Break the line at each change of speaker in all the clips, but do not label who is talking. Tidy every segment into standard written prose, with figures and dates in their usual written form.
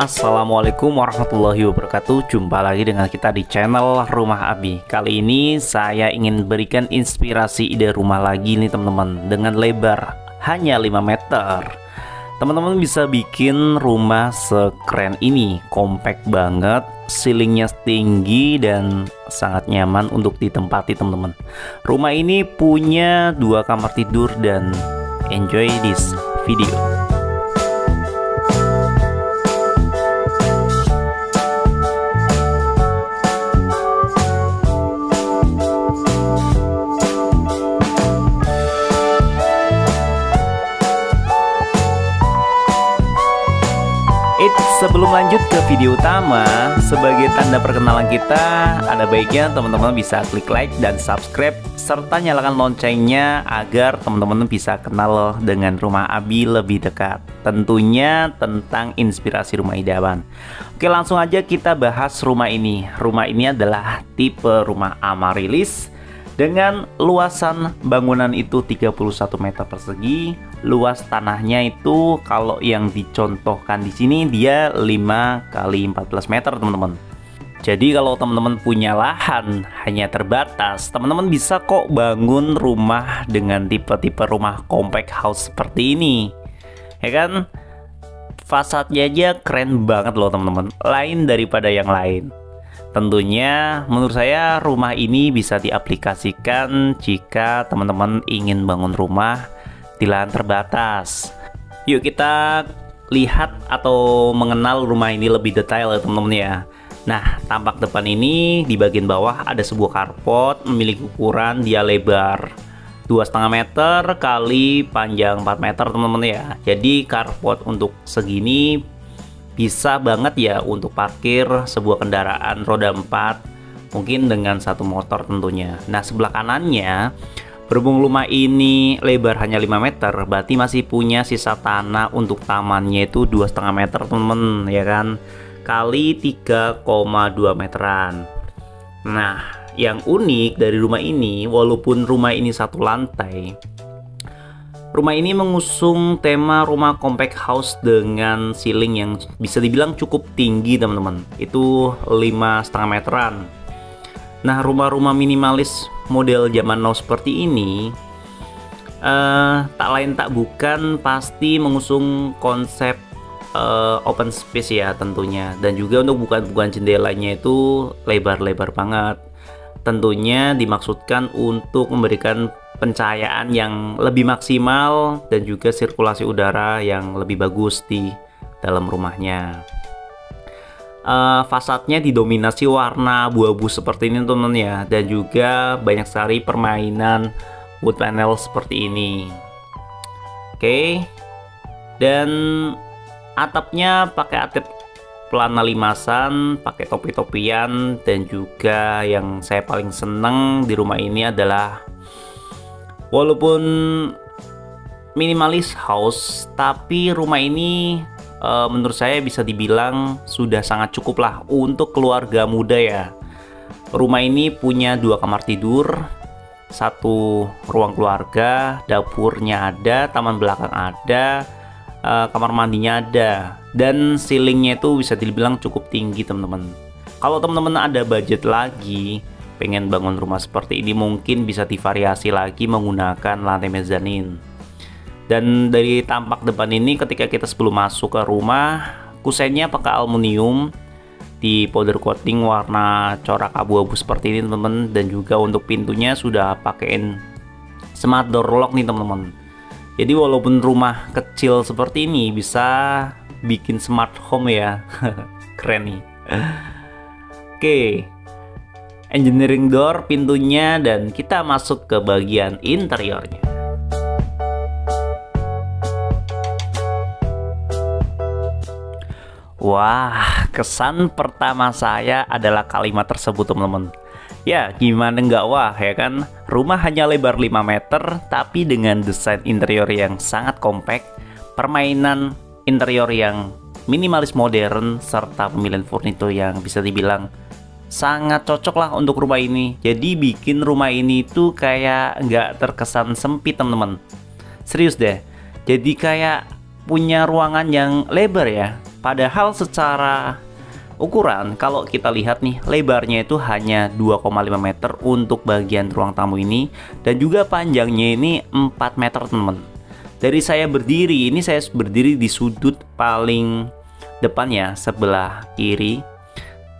Assalamualaikum warahmatullahi wabarakatuh. Jumpa lagi dengan kita di channel Rumah Abi. Kali ini saya ingin berikan inspirasi ide rumah lagi nih teman-teman. Dengan lebar hanya 5 meter, teman-teman bisa bikin rumah sekeren ini. Compact banget, ceilingnya tinggi dan sangat nyaman untuk ditempati teman-teman. Rumah ini punya 2 kamar tidur dan enjoy this video. Sebelum lanjut ke video utama, sebagai tanda perkenalan kita, ada baiknya teman-teman bisa klik like dan subscribe serta nyalakan loncengnya agar teman-teman bisa kenal dengan Rumah Abi lebih dekat. Tentunya tentang inspirasi rumah idaman. Oke, langsung aja kita bahas rumah ini. Rumah ini adalah tipe rumah Amaryllis dengan luasan bangunan itu 31 meter persegi. Luas tanahnya itu kalau yang dicontohkan di sini dia 5 kali 14 meter teman-teman. Jadi kalau teman-teman punya lahan hanya terbatas, teman-teman bisa kok bangun rumah dengan tipe-tipe rumah compact house seperti ini. Ya kan? Fasadnya aja keren banget loh teman-teman, lain daripada yang lain. Tentunya menurut saya rumah ini bisa diaplikasikan jika teman-teman ingin bangun rumah di lahan terbatas. Yuk kita lihat atau mengenal rumah ini lebih detail ya teman-teman ya. Nah, tampak depan ini di bagian bawah ada sebuah carport memiliki ukuran dia lebar 2,5 meter kali panjang 4 meter teman-teman ya. Jadi carport untuk segini bisa banget ya untuk parkir sebuah kendaraan roda 4 mungkin dengan 1 motor tentunya. Nah, sebelah kanannya berhubung rumah ini lebar hanya 5 meter, berarti masih punya sisa tanah untuk tamannya itu 2,5 meter temen-temen ya kan, kali 3,2 meteran. Nah, yang unik dari rumah ini, walaupun rumah ini 1 lantai, rumah ini mengusung tema rumah compact house dengan ceiling yang bisa dibilang cukup tinggi teman-teman, itu 5,5 meteran. Nah, rumah-rumah minimalis model zaman now seperti ini tak lain tak bukan pasti mengusung konsep open space ya tentunya, dan juga untuk bukaan jendelanya itu lebar-lebar banget. Tentunya dimaksudkan untuk memberikan pencahayaan yang lebih maksimal dan juga sirkulasi udara yang lebih bagus di dalam rumahnya. Fasadnya didominasi warna abu-abu seperti ini teman-teman ya, dan juga banyak sekali permainan wood panel seperti ini. Oke, dan atapnya pakai atap pelana limasan, pakai topi-topian, dan juga yang saya paling seneng di rumah ini adalah walaupun minimalis house, tapi rumah ini menurut saya bisa dibilang sudah sangat cukup lah untuk keluarga muda ya. Rumah ini punya 2 kamar tidur, 1 ruang keluarga, dapurnya ada, taman belakang ada, kamar mandinya ada, dan ceilingnya itu bisa dibilang cukup tinggi teman-teman. Kalau teman-teman ada budget lagi pengen bangun rumah seperti ini, mungkin bisa divariasi lagi menggunakan lantai mezanin. Dan dari tampak depan ini, ketika kita sebelum masuk ke rumah, kusennya pakai aluminium di powder coating warna corak abu-abu seperti ini teman-teman, dan juga untuk pintunya sudah pakein smart door lock nih teman-teman. Jadi walaupun rumah kecil seperti ini bisa bikin smart home ya. Keren nih. Oke, engineering door pintunya, dan kita masuk ke bagian interiornya. Wah, kesan pertama saya adalah kalimat tersebut teman-teman. Ya, gimana nggak wah ya kan? Rumah hanya lebar 5 meter, tapi dengan desain interior yang sangat compact, permainan interior yang minimalis modern, serta pemilihan furnitur yang bisa dibilang sangat cocok lah untuk rumah ini. Jadi bikin rumah ini tuh kayak nggak terkesan sempit teman-teman. Serius deh, jadi kayak punya ruangan yang lebar ya, Padahal secara ukuran kalau kita lihat nih, lebarnya itu hanya 2,5 meter untuk bagian ruang tamu ini, dan juga panjangnya ini 4 meter teman-teman. Dari saya berdiri ini, saya berdiri di sudut paling depan ya, sebelah kiri.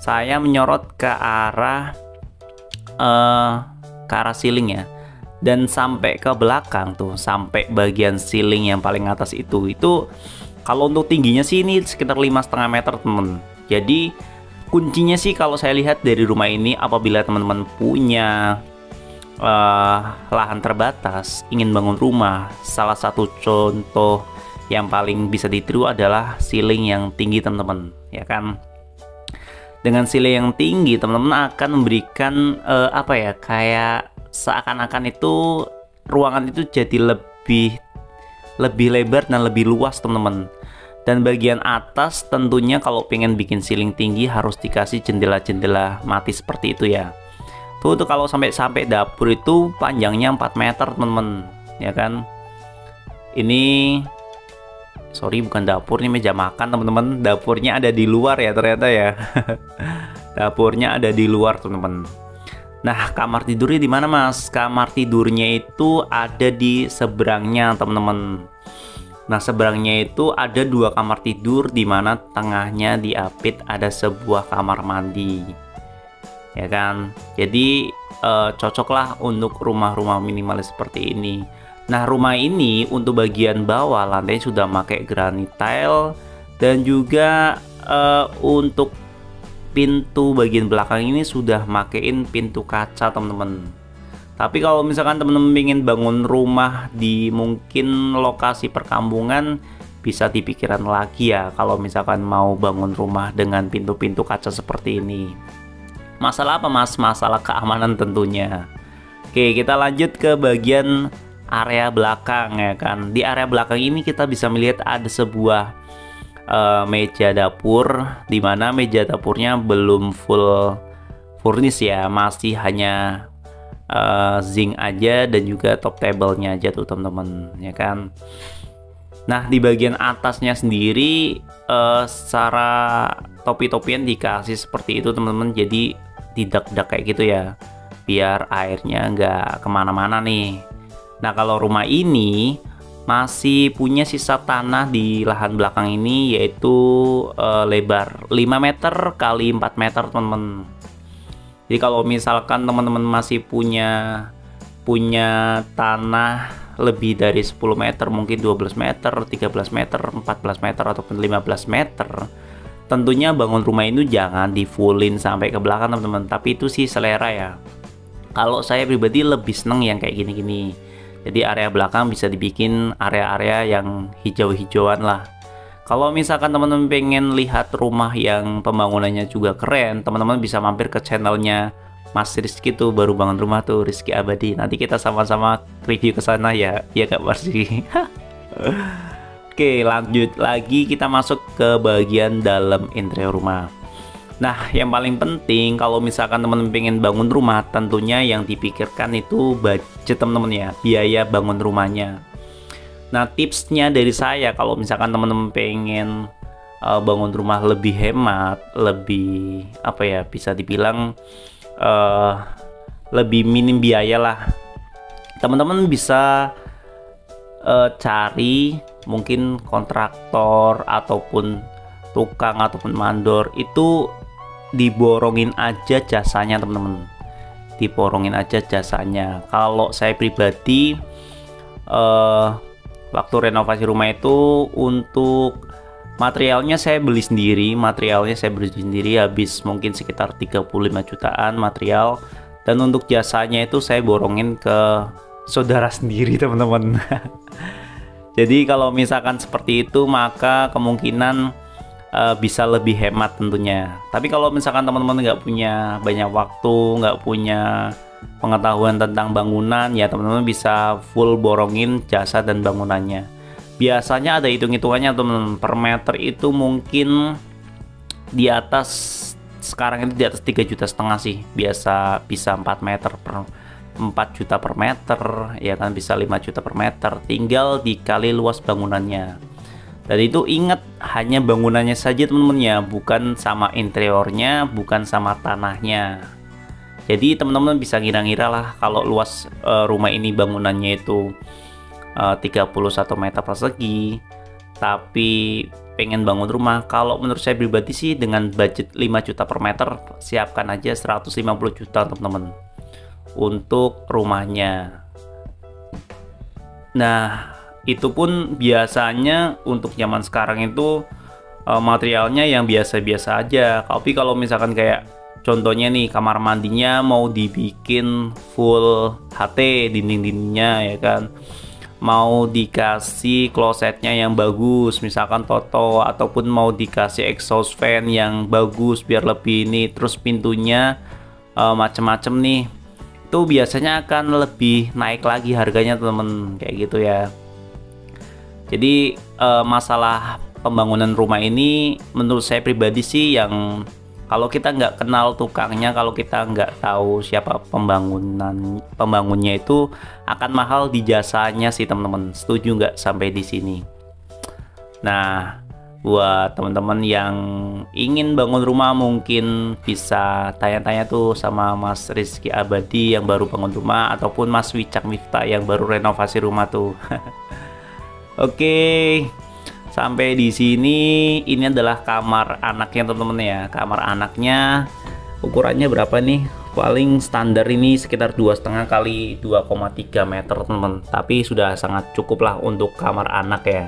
Saya menyorot ke arah ceiling ya, dan sampai ke belakang tuh, sampai bagian ceiling yang paling atas itu kalau untuk tingginya sih ini sekitar 5,5 meter teman. Jadi kuncinya sih kalau saya lihat dari rumah ini, apabila teman-teman punya lahan terbatas, ingin bangun rumah, salah satu contoh yang paling bisa ditiru adalah ceiling yang tinggi teman-teman, ya kan. Dengan ceiling yang tinggi, teman-teman akan memberikan apa ya, kayak seakan-akan itu ruangan itu jadi lebih lebar dan lebih luas teman-teman. Dan bagian atas tentunya kalau pengen bikin ceiling tinggi harus dikasih jendela-jendela mati seperti itu ya. Tuh kalau sampai dapur itu panjangnya 4 meter teman-teman, ya kan. Ini sorry, bukan dapur, ini meja makan teman-teman. Dapurnya ada di luar ya ternyata ya. Dapurnya ada di luar teman-teman. Nah, kamar tidurnya di mana Mas? Kamar tidurnya itu ada di seberangnya teman-teman. Nah, seberangnya itu ada 2 kamar tidur, di mana tengahnya diapit ada sebuah kamar mandi, ya kan. Jadi cocoklah untuk rumah-rumah minimalis seperti ini. Nah, rumah ini untuk bagian bawah lantai sudah pakai granit tile, dan juga untuk pintu bagian belakang ini sudah makein pintu kaca teman-teman. Tapi kalau misalkan teman-teman ingin bangun rumah di mungkin lokasi perkampungan, bisa dipikiran lagi ya kalau misalkan mau bangun rumah dengan pintu-pintu kaca seperti ini. Masalah apa Mas? Masalah keamanan tentunya. Oke, kita lanjut ke bagian area belakang ya kan. Di area belakang ini kita bisa melihat ada sebuah meja dapur, di mana meja dapurnya belum full furnish ya, masih hanya zinc aja, dan juga top table-nya aja tuh teman-teman, ya kan. Nah, di bagian atasnya sendiri secara topi-topian dikasih seperti itu teman-teman, jadi tidak kayak gitu ya, biar airnya nggak kemana-mana nih. Nah, kalau rumah ini masih punya sisa tanah di lahan belakang ini, yaitu lebar 5 meter kali 4 meter teman-teman. Jadi kalau misalkan teman-teman masih punya tanah lebih dari 10 meter, mungkin 12 meter, 13 meter, 14 meter, ataupun 15 meter, tentunya bangun rumah itu jangan di fullin sampai ke belakang teman-teman, tapi itu sih selera ya. Kalau saya pribadi lebih seneng yang kayak gini-gini. Jadi area belakang bisa dibikin area-area yang hijau-hijauan lah. Kalau misalkan teman-teman pengen lihat rumah yang pembangunannya juga keren, teman-teman bisa mampir ke channelnya Mas Rizky tuh, baru bangun rumah tuh, Rizky Abadi. Nanti kita sama-sama review ke sana ya, ya Kak Marsi. Oke, lanjut lagi, kita masuk ke bagian dalam interior rumah. Nah, yang paling penting kalau misalkan teman-teman pengen bangun rumah, tentunya yang dipikirkan itu budget teman-teman ya, biaya bangun rumahnya. Nah, tipsnya dari saya, kalau misalkan teman-teman pengen bangun rumah lebih hemat, lebih apa ya, bisa dibilang lebih minim biaya lah, teman-teman bisa cari mungkin kontraktor ataupun tukang ataupun mandor, itu diborongin aja jasanya teman-teman, diborongin aja jasanya. Kalau saya pribadi waktu renovasi rumah itu, untuk materialnya saya beli sendiri, habis mungkin sekitar 35 jutaan material, dan untuk jasanya itu saya borongin ke saudara sendiri teman-teman. Jadi kalau misalkan seperti itu, maka kemungkinan bisa lebih hemat tentunya. Tapi kalau misalkan teman-teman nggak punya banyak waktu, nggak punya pengetahuan tentang bangunan, ya teman-teman bisa full borongin jasa dan bangunannya. Biasanya ada hitung-hitungannya teman-teman, per meter itu mungkin di atas, sekarang itu di atas 3,5 juta sih, biasa bisa 4 juta per meter, ya kan, bisa 5 juta per meter, tinggal dikali luas bangunannya. Dan itu ingat, hanya bangunannya saja teman-teman ya, bukan sama interiornya, bukan sama tanahnya. Jadi teman-teman bisa ngira-ngira lah kalau luas rumah ini bangunannya itu 31 meter persegi, tapi pengen bangun rumah. Kalau menurut saya pribadi sih, dengan budget 5 juta per meter, siapkan aja 150 juta teman-teman untuk rumahnya. Nah, itu pun biasanya untuk zaman sekarang itu materialnya yang biasa-biasa aja. Tapi kalau misalkan kayak contohnya nih, kamar mandinya mau dibikin full HT dinding-dindingnya ya kan, mau dikasih klosetnya yang bagus misalkan Toto, ataupun mau dikasih exhaust fan yang bagus biar lebih ini, terus pintunya macem-macem nih, itu biasanya akan lebih naik lagi harganya teman-teman, kayak gitu ya. Jadi masalah pembangunan rumah ini menurut saya pribadi sih, yang kalau kita nggak kenal tukangnya, kalau kita nggak tahu siapa pembangunnya, itu akan mahal di jasanya sih teman-teman. Setuju nggak sampai di sini? Nah, buat teman-teman yang ingin bangun rumah, mungkin bisa tanya-tanya tuh sama Mas Rizky Abadi yang baru bangun rumah, ataupun Mas Wicak Miftah yang baru renovasi rumah tuh. Oke, sampai di sini ini adalah kamar anaknya teman-teman ya. Kamar anaknya ukurannya berapa nih? Paling standar ini sekitar 2,5 kali 2,3 meter teman-teman. Tapi sudah sangat cukup lah untuk kamar anak ya.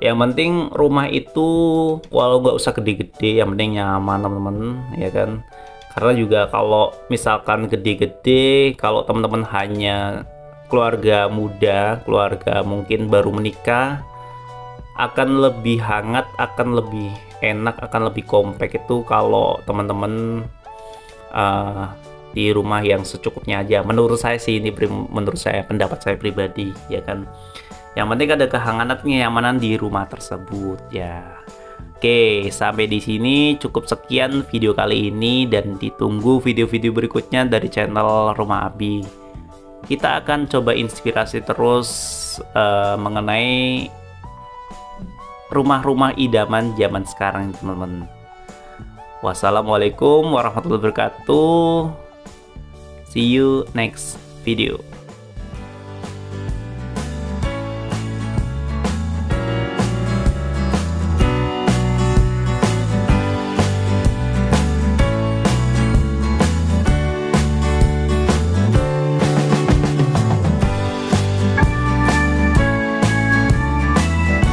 Yang penting rumah itu walau nggak usah gede-gede, yang penting nyaman teman-teman ya kan. Karena juga kalau misalkan gede-gede, kalau teman-teman hanya keluarga muda, keluarga mungkin baru menikah, akan lebih hangat, akan lebih enak, akan lebih kompak itu kalau teman-teman di rumah yang secukupnya aja. Menurut saya sih, ini menurut saya, pendapat saya pribadi ya kan. Yang penting ada kehangatan, kenyamanan di rumah tersebut ya. Oke, sampai di sini cukup sekian video kali ini, dan ditunggu video-video berikutnya dari channel Rumah Abi. Kita akan coba inspirasi terus mengenai rumah-rumah idaman zaman sekarang teman-teman. Wassalamualaikum warahmatullahi wabarakatuh. See you next video.